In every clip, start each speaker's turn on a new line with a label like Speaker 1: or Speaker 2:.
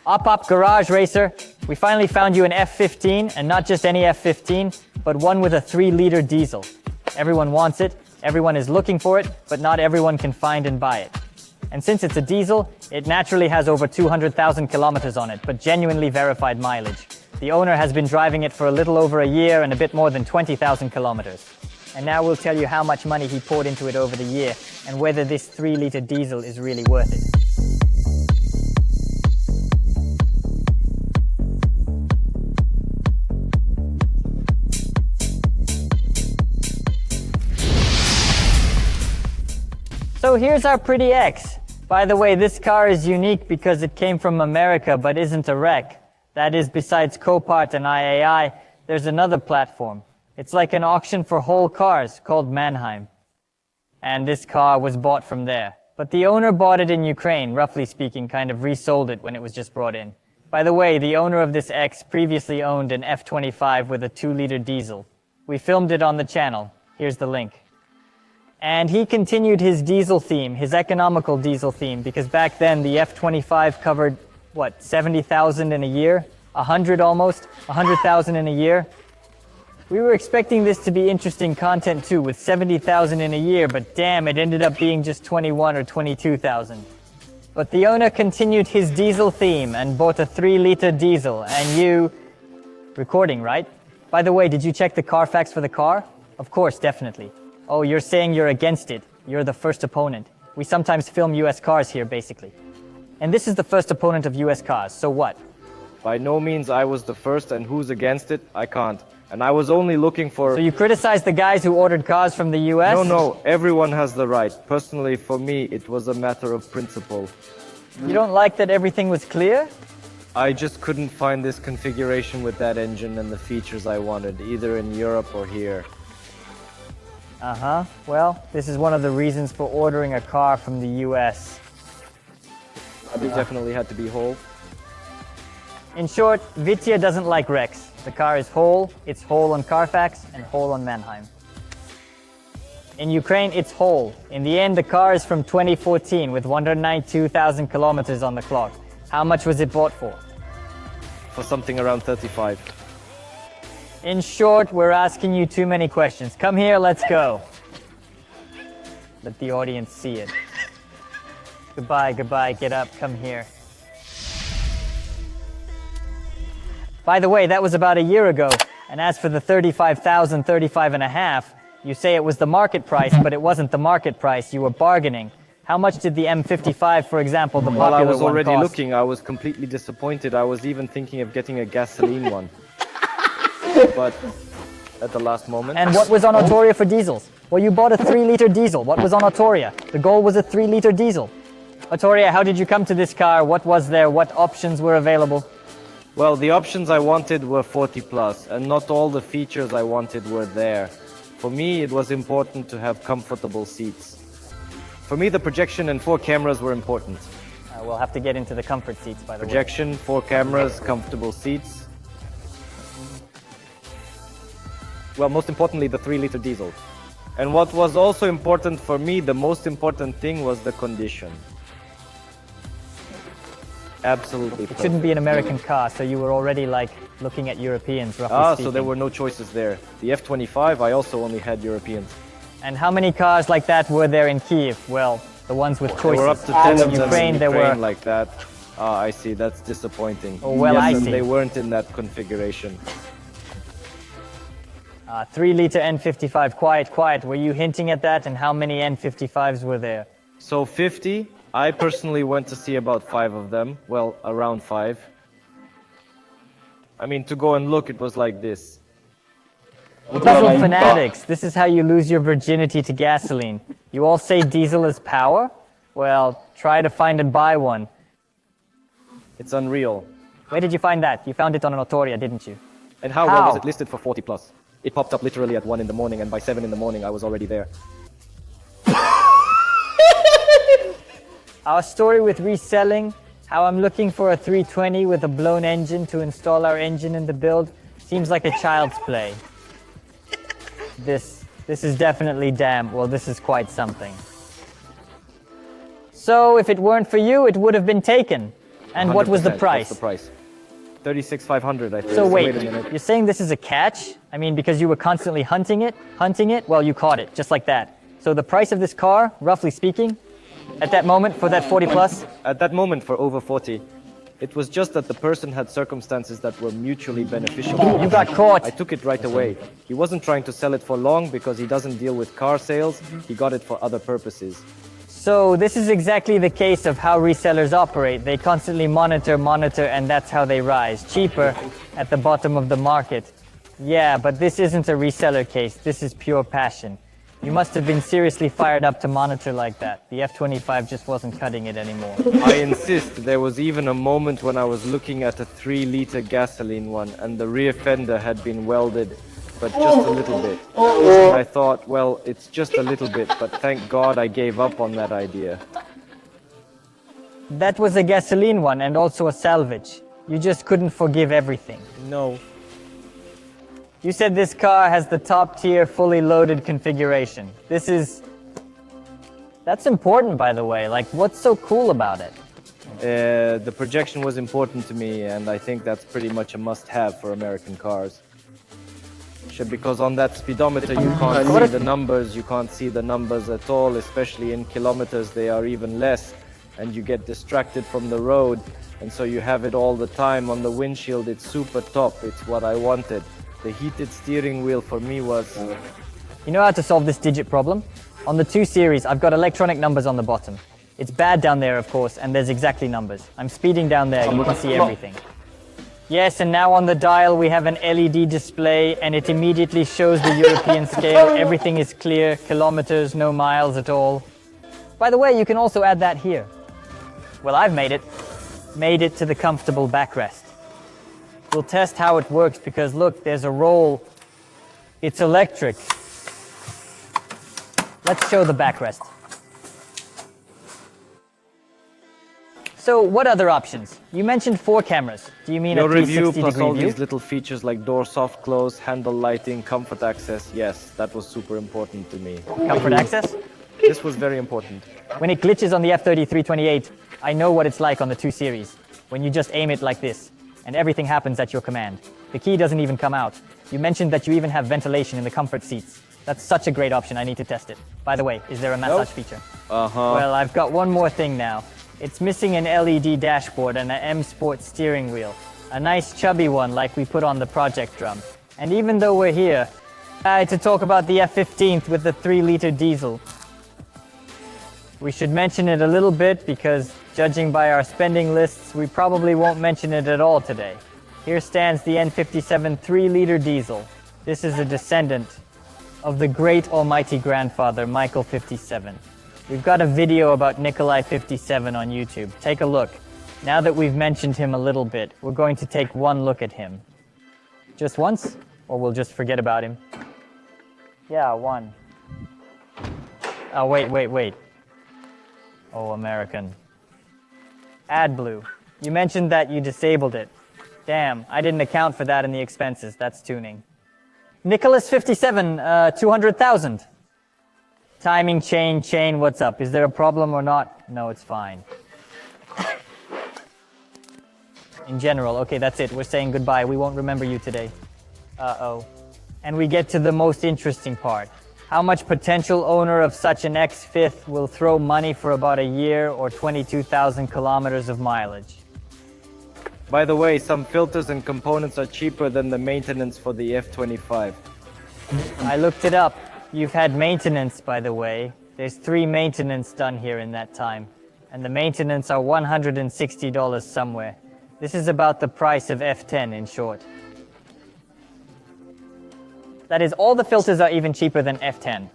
Speaker 1: Op Garage Racer, we finally found you an F15, and not just any F15, but one with a 3-liter diesel. Everyone wants it, everyone is looking for it, but not everyone can find and buy it. And since it's a diesel, it naturally has over 200,000 kilometers on it, but genuinely verified mileage. The owner has been driving it for a little over a year and a bit more than 20,000 kilometers. And now we'll tell you how much money he poured into it over the year and whether this 3-liter diesel is really worth it. So here's our pretty X. By the way, this car is unique because it came from America but isn't a wreck. That is, besides Copart and IAI, there's another platform. It's like an auction for whole cars called Mannheim. And this car was bought from there. But the owner bought it in Ukraine, roughly speaking, kind of resold it when it was just brought in. By the way, the owner of this X previously owned an F25 with a 2-liter diesel. We filmed it on the channel. Here's the link. And he continued his diesel theme, his economical diesel theme, because back then the F25 covered, 70,000 in a year? 100 almost? 100,000 in a year? We were expecting this to be interesting content too, with 70,000 in a year, but damn, it ended up being just 21 or 22,000. But the owner continued his diesel theme and bought a 3-liter diesel, and you... Recording, right? By the way, did you check the Carfax for the car? Of course, definitely. Oh, you're saying you're against it. You're the first opponent. We sometimes film US cars here, basically. And this is the first opponent of US cars, so what?
Speaker 2: By no means I was the first, and who's against it, I can't. And I was only looking for...
Speaker 1: So you criticize the guys who ordered cars from the US?
Speaker 2: No, everyone has the right. Personally, for me, it was a matter of principle.
Speaker 1: You don't like that everything was clear?
Speaker 2: I just couldn't find this configuration with that engine and the features I wanted, either in Europe or here.
Speaker 1: Well, this is one of the reasons for ordering a car from the US.
Speaker 2: It definitely had to be whole.
Speaker 1: In short, Vitya doesn't like wrecks. The car is whole, it's whole on Carfax, and whole on Mannheim. In Ukraine, it's whole. In the end, the car is from 2014 with 192,000 kilometers on the clock. How much was it bought for?
Speaker 2: For something around 35.
Speaker 1: In short, we're asking you too many questions. Come here, let's go. Let the audience see it. Goodbye, get up, come here. By the way, that was about a year ago. And as for the 35,000, 35 and a half, you say it was the market price, but it wasn't the market price, you were bargaining. How much did the M55, for example, the popular one cost?
Speaker 2: Well, I was already looking, I was completely disappointed. I was even thinking of getting a gasoline one. But at the last moment.
Speaker 1: And what was on Autoria for diesels? Well, you bought a 3-liter diesel. What was on Autoria? The goal was a 3-liter diesel. Autoria, how did you come to this car? What was there? What options were available?
Speaker 2: Well, the options I wanted were 40 plus, and not all the features I wanted were there. For me, it was important to have comfortable seats. For me, the projection and 4 cameras were important.
Speaker 1: We'll have to get into the comfort seats, by the way.
Speaker 2: Projection, 4 cameras, comfortable seats. Well, most importantly, the 3-liter diesel. And what was also important for me, the most important thing was the condition. Absolutely perfect.
Speaker 1: It shouldn't be an American car, so you were already looking at Europeans, roughly speaking.
Speaker 2: So there were no choices there. The F25, I also only had Europeans.
Speaker 1: And how many cars like that were there in Kiev? Well, the ones with choices.
Speaker 2: There were up to 10 of them
Speaker 1: Ukraine,
Speaker 2: in
Speaker 1: there
Speaker 2: Ukraine
Speaker 1: were...
Speaker 2: like that. I see, that's disappointing.
Speaker 1: Oh, well,
Speaker 2: yes,
Speaker 1: I
Speaker 2: and
Speaker 1: see.
Speaker 2: they weren't in that configuration.
Speaker 1: 3-liter N55, quiet. Were you hinting at that? And how many N55s were there?
Speaker 2: So 50. I personally went to see about 5 of them. Well, around 5. I mean, to go and look, it was like this.
Speaker 1: Diesel fanatics, this is how you lose your virginity to gasoline. You all say diesel is power? Well, try to find and buy one.
Speaker 2: It's unreal.
Speaker 1: Where did you find that? You found it on an Autoria, didn't you?
Speaker 2: And how well was it listed for 40 plus? It popped up literally at 1 in the morning, and by 7 in the morning I was already there.
Speaker 1: Our story with reselling, how I'm looking for a 320 with a blown engine to install our engine in the build, seems like a child's play. This is definitely this is quite something. So if it weren't for you, it would have been taken. And what was the
Speaker 2: 100%,
Speaker 1: price?
Speaker 2: That's the price. 36,500, I think.
Speaker 1: So wait,
Speaker 2: a minute.
Speaker 1: you're saying this is a catch? I mean, because you were constantly hunting it? Well, you caught it, just like that. So the price of this car, roughly speaking, at that moment for that 40 plus?
Speaker 2: At that moment, for over 40, it was just that the person had circumstances that were mutually beneficial.
Speaker 1: You got caught.
Speaker 2: I took it right away. He wasn't trying to sell it for long because he doesn't deal with car sales. He got it for other purposes.
Speaker 1: So this is exactly the case of how resellers operate. They constantly monitor, and that's how they rise. Cheaper at the bottom of the market. Yeah, but this isn't a reseller case. This is pure passion. You must have been seriously fired up to monitor like that. The F25 just wasn't cutting it anymore.
Speaker 2: I insist. There was even a moment when I was looking at a 3-liter gasoline one and the rear fender had been welded, but just a little bit. And I thought, well, it's just a little bit, but thank God I gave up on that idea.
Speaker 1: That was a gasoline one and also a salvage. You just couldn't forgive everything.
Speaker 2: No.
Speaker 1: You said this car has the top tier fully loaded configuration. That's important, by the way. Like, what's so cool about it?
Speaker 2: The projection was important to me, and I think that's pretty much a must-have for American cars. Because on that speedometer you can't see the numbers, at all, especially in kilometers they are even less, and you get distracted from the road, and so you have it all the time on the windshield. It's super top, it's what I wanted. The heated steering wheel for me was...
Speaker 1: You know how to solve this digit problem? On the 2 Series, I've got electronic numbers on the bottom. It's bad down there, of course, and there's exactly numbers. I'm speeding down there, you can see everything. Yes, and now on the dial we have an LED display, and it immediately shows the European scale. Everything is clear, kilometers, no miles at all. By the way, you can also add that here. Well, I've made it to the comfortable backrest. We'll test how it works because look, there's a roll. It's electric. Let's show the backrest. So what other options? You mentioned 4 cameras. Do you mean
Speaker 2: Your
Speaker 1: a
Speaker 2: review
Speaker 1: 360
Speaker 2: plus
Speaker 1: degree
Speaker 2: all
Speaker 1: view?
Speaker 2: these little features like door soft close, handle lighting, comfort access. Yes, that was super important to me.
Speaker 1: Comfort access?
Speaker 2: This was very important.
Speaker 1: When it glitches on the F15 3.0, I know what it's like on the 2 Series. When you just aim it like this, and everything happens at your command. The key doesn't even come out. You mentioned that you even have ventilation in the comfort seats. That's such a great option, I need to test it. By the way, is there a massage feature? Well, I've got one more thing now. It's missing an LED dashboard and an M Sport steering wheel. A nice chubby one like we put on the project drum. And even though we're here, I had to talk about the F15 with the 3-liter diesel. We should mention it a little bit because, judging by our spending lists, we probably won't mention it at all today. Here stands the N57 3-liter diesel. This is a descendant of the great almighty grandfather, Michael 57. We've got a video about Nikolai 57 on YouTube. Take a look. Now that we've mentioned him a little bit, we're going to take one look at him. Just once? Or we'll just forget about him? Yeah, one. Oh, wait. Oh, American. AdBlue. You mentioned that you disabled it. Damn, I didn't account for that in the expenses. That's tuning. Nicholas 57, 200,000. Timing chain, what's up? Is there a problem or not? No, it's fine. In general, okay, that's it. We're saying goodbye. We won't remember you today. Uh-oh. And we get to the most interesting part. How much potential owner of such an X5 will throw money for about a year or 22,000 kilometers of mileage?
Speaker 2: By the way, some filters and components are cheaper than the maintenance for the F25.
Speaker 1: I looked it up. You've had maintenance, by the way. There's 3 maintenance done here in that time. And the maintenance are $160 somewhere. This is about the price of F10 in short. That is, all the filters are even cheaper than F10.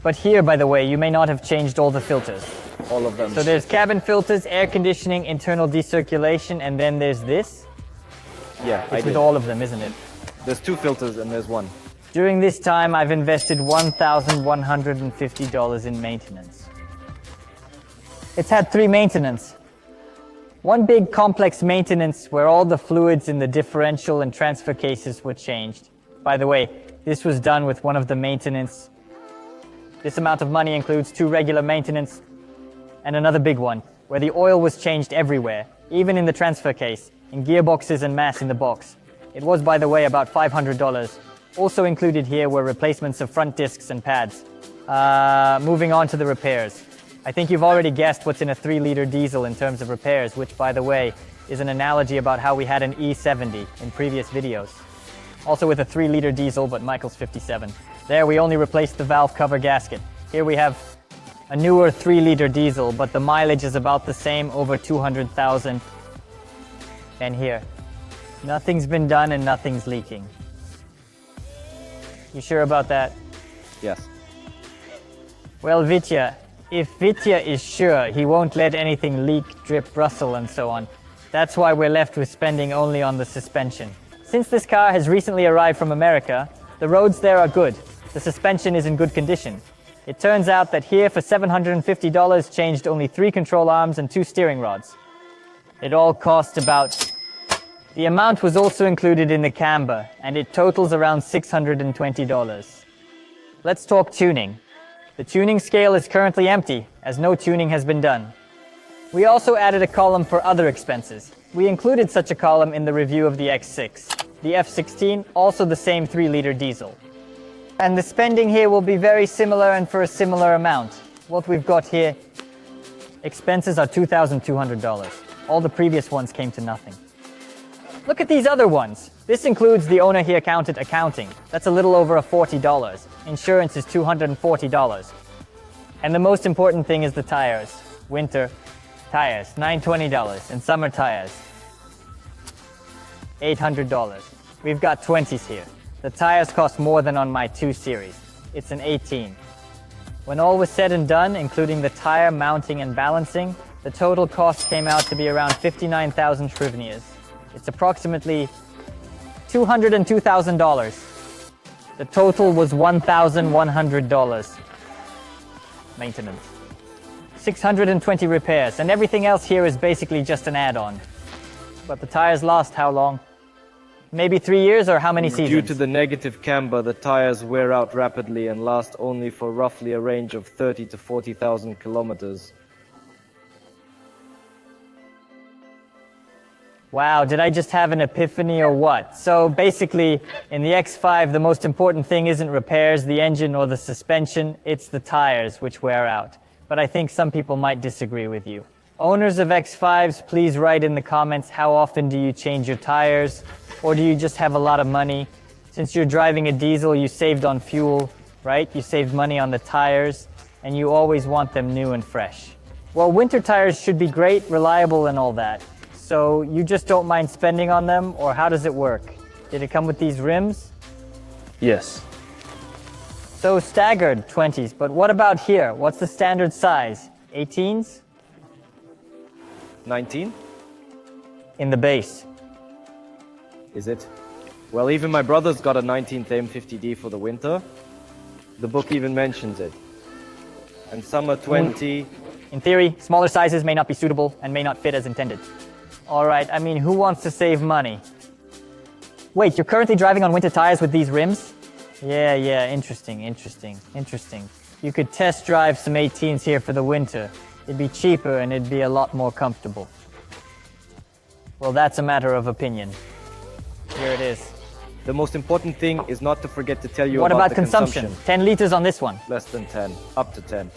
Speaker 1: But here, by the way, you may not have changed all the filters.
Speaker 2: All of them.
Speaker 1: So there's cabin filters, air conditioning, internal decirculation, and then there's this.
Speaker 2: Yeah,
Speaker 1: It's with all of them, isn't it?
Speaker 2: There's 2 filters and there's 1.
Speaker 1: During this time, I've invested $1,150 in maintenance. It's had 3 maintenance. One big complex maintenance where all the fluids in the differential and transfer cases were changed. By the way, this was done with one of the maintenance. This amount of money includes 2 regular maintenance and another big one. where the oil was changed everywhere, even in the transfer case, in gearboxes and mass in the box. It was, by the way, about $500. Also included here were replacements of front discs and pads. Moving on to the repairs. I think you've already guessed what's in a 3-liter diesel in terms of repairs, which, by the way, is an analogy about how we had an E70 in previous videos. Also with a 3-liter diesel, but Michael's 57. There, we only replaced the valve cover gasket. Here we have a newer 3-liter diesel, but the mileage is about the same, over 200,000. And here, nothing's been done and nothing's leaking. You sure about that?
Speaker 2: Yes.
Speaker 1: Well, Vitya, if Vitya is sure, he won't let anything leak, drip, rustle, and so on. That's why we're left with spending only on the suspension. Since this car has recently arrived from America, the roads there are good. The suspension is in good condition. It turns out that here for $750 changed only 3 control arms and 2 steering rods. It all cost about... The amount was also included in the camber, and it totals around $620. Let's talk tuning. The tuning scale is currently empty, as no tuning has been done. We also added a column for other expenses. We included such a column in the review of the X6. The F15, also the same 3-liter diesel. And the spending here will be very similar and for a similar amount. What we've got here, expenses are $2,200. All the previous ones came to nothing. Look at these other ones. This includes the owner here counted accounting. That's a little over $40. Insurance is $240. And the most important thing is the tires. Winter tires, $920. And summer tires, $800. We've got 20s here. The tires cost more than on my 2 Series. It's an 18. When all was said and done, including the tire mounting and balancing, the total cost came out to be around 59,000 hryvnias. It's approximately $202,000. The total was $1,100. Maintenance. 620 repairs, and everything else here is basically just an add-on. But the tires last how long? Maybe 3 years, or how many seasons?
Speaker 2: Due to the negative camber, the tires wear out rapidly and last only for roughly a range of 30 to 40,000 kilometers.
Speaker 1: Wow, did I just have an epiphany or what? So basically, in the X5, the most important thing isn't repairs, the engine, or the suspension, it's the tires which wear out. But I think some people might disagree with you. Owners of X5s, please write in the comments how often do you change your tires, or do you just have a lot of money? Since you're driving a diesel, you saved on fuel, right? You saved money on the tires, and you always want them new and fresh. Well, winter tires should be great, reliable, and all that. So you just don't mind spending on them, or how does it work? Did it come with these rims?
Speaker 2: Yes.
Speaker 1: So staggered 20s, but what about here? What's the standard size? 18s?
Speaker 2: 19?
Speaker 1: In the base.
Speaker 2: Is it? Well, even my brother's got a 19th M50D for the winter. The book even mentions it. And summer 20...
Speaker 1: In theory, smaller sizes may not be suitable and may not fit as intended. Alright, I mean, who wants to save money? Wait, you're currently driving on winter tires with these rims? Yeah, interesting. You could test drive some 18s here for the winter. It'd be cheaper and it'd be a lot more comfortable. Well, that's a matter of opinion. Here it is.
Speaker 2: The most important thing is not to forget to tell you
Speaker 1: What
Speaker 2: about
Speaker 1: about
Speaker 2: the
Speaker 1: consumption? 10 liters on this one.
Speaker 2: Less than 10, up to 10.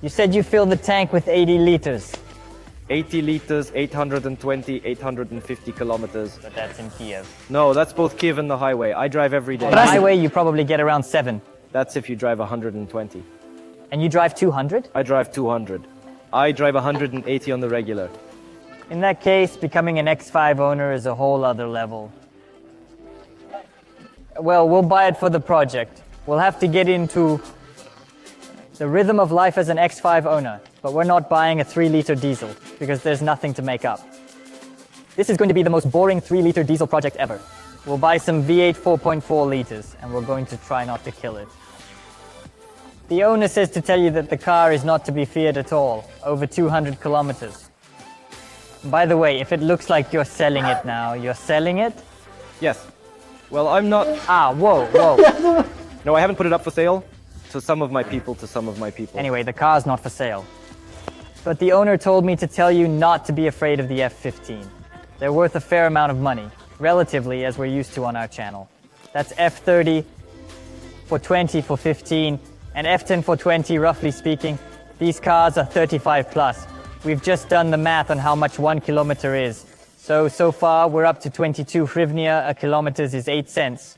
Speaker 1: You said you filled the tank with 80 liters.
Speaker 2: 80 liters, 820, 850 kilometers.
Speaker 1: But that's in Kiev.
Speaker 2: No, that's both Kiev and the highway. I drive every day.
Speaker 1: On the highway, you probably get around 7.
Speaker 2: That's if you drive 120.
Speaker 1: And you drive 200?
Speaker 2: I drive 200. I drive 180 on the regular.
Speaker 1: In that case, becoming an X5 owner is a whole other level. Well, we'll buy it for the project. We'll have to get into the rhythm of life as an X5 owner, but we're not buying a 3-liter diesel because there's nothing to make up. This is going to be the most boring 3-liter diesel project ever. We'll buy some V8 4.4 liters, and we're going to try not to kill it. The owner says to tell you that the car is not to be feared at all, over 200 kilometers. By the way, if it looks like you're selling it now, you're selling it?
Speaker 2: Yes. Well, I'm not...
Speaker 1: Whoa.
Speaker 2: No, I haven't put it up for sale. To some of my people.
Speaker 1: Anyway, the car's not for sale. But the owner told me to tell you not to be afraid of the F15. They're worth a fair amount of money, relatively, as we're used to on our channel. That's F30 for 20 for 15, and F10 for 20, roughly speaking. These cars are 35 plus. We've just done the math on how much 1 kilometer is. So far, we're up to 22 hryvnia. A kilometer is 8 cents.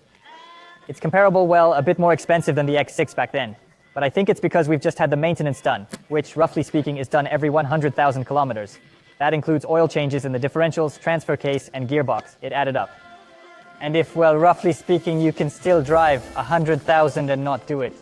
Speaker 1: It's comparable, well, a bit more expensive than the X6 back then. But I think it's because we've just had the maintenance done, which, roughly speaking, is done every 100,000 kilometers. That includes oil changes in the differentials, transfer case, and gearbox. It added up. And if, well, roughly speaking, you can still drive 100,000 and not do it.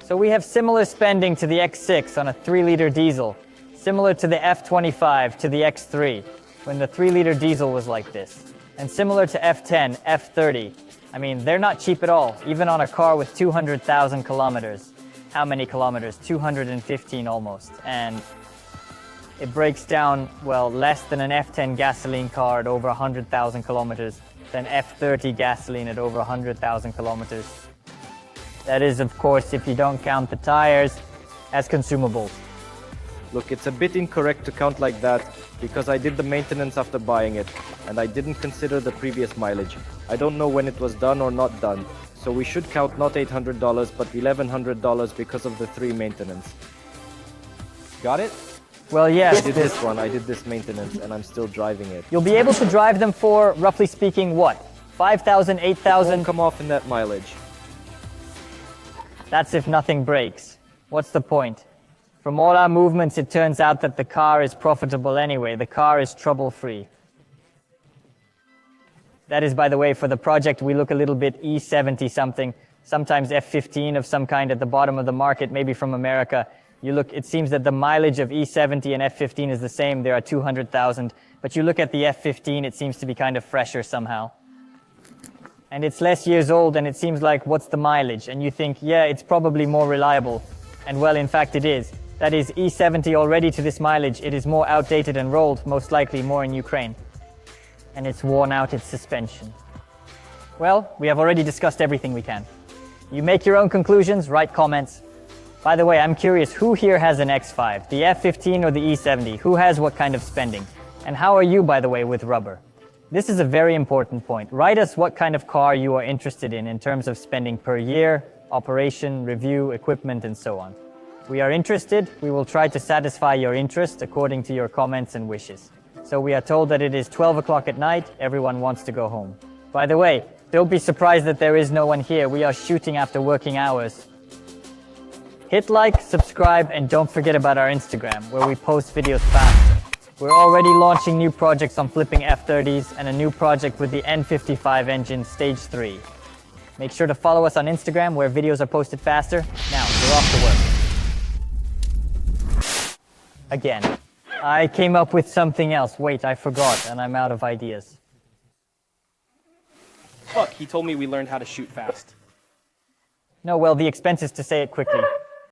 Speaker 1: So we have similar spending to the X6 on a 3-liter diesel, similar to the F25 to the X3, when the 3-liter diesel was like this, and similar to F10, F30. I mean, they're not cheap at all, even on a car with 200,000 kilometers. How many kilometers? 215 almost. And it breaks down, well, less than an F10 gasoline car at over 100,000 kilometers, than F30 gasoline at over 100,000 kilometers. That is, of course, if you don't count the tires as consumables.
Speaker 2: Look, it's a bit incorrect to count like that because I did the maintenance after buying it and I didn't consider the previous mileage. I don't know when it was done or not done, so we should count not $800 but $1,100 because of the 3 maintenance. Got it?
Speaker 1: Well, yes.
Speaker 2: I did this one, I did this maintenance and I'm still driving it.
Speaker 1: You'll be able to drive them for, roughly speaking, what? 5,000, 8,000?
Speaker 2: It won't come off in that mileage.
Speaker 1: That's if nothing breaks. What's the point? From all our movements, it turns out that the car is profitable anyway. The car is trouble-free. That is, by the way, for the project, we look a little bit E70 something, sometimes F15 of some kind at the bottom of the market, maybe from America. You look, it seems that the mileage of E70 and F15 is the same. There are 200,000. But you look at the F15, it seems to be kind of fresher somehow. And it's less years old, and it seems like, what's the mileage? And you think, yeah, it's probably more reliable. And well, in fact, it is. That is, E70 already to this mileage, it is more outdated and rolled, most likely more in Ukraine. And it's worn out its suspension. Well, we have already discussed everything we can. You make your own conclusions, write comments. By the way, I'm curious, who here has an X5? The F15 or the E70? Who has what kind of spending? And how are you, by the way, with rubber? This is a very important point. Write us what kind of car you are interested in terms of spending per year, operation, review, equipment, and so on. We are interested. We will try to satisfy your interest according to your comments and wishes. So we are told that it is 12 o'clock at night. Everyone wants to go home. By the way, don't be surprised that there is no one here. We are shooting after working hours. Hit like, subscribe, and don't forget about our Instagram, where we post videos faster. We're already launching new projects on flipping F30s and a new project with the N55 engine, Stage 3. Make sure to follow us on Instagram, where videos are posted faster. Now, we're off to work. Again. I came up with something else. Wait, I forgot, and I'm out of ideas.
Speaker 3: Fuck, he told me we learned how to shoot fast.
Speaker 1: No, well, the expense is to say it quickly.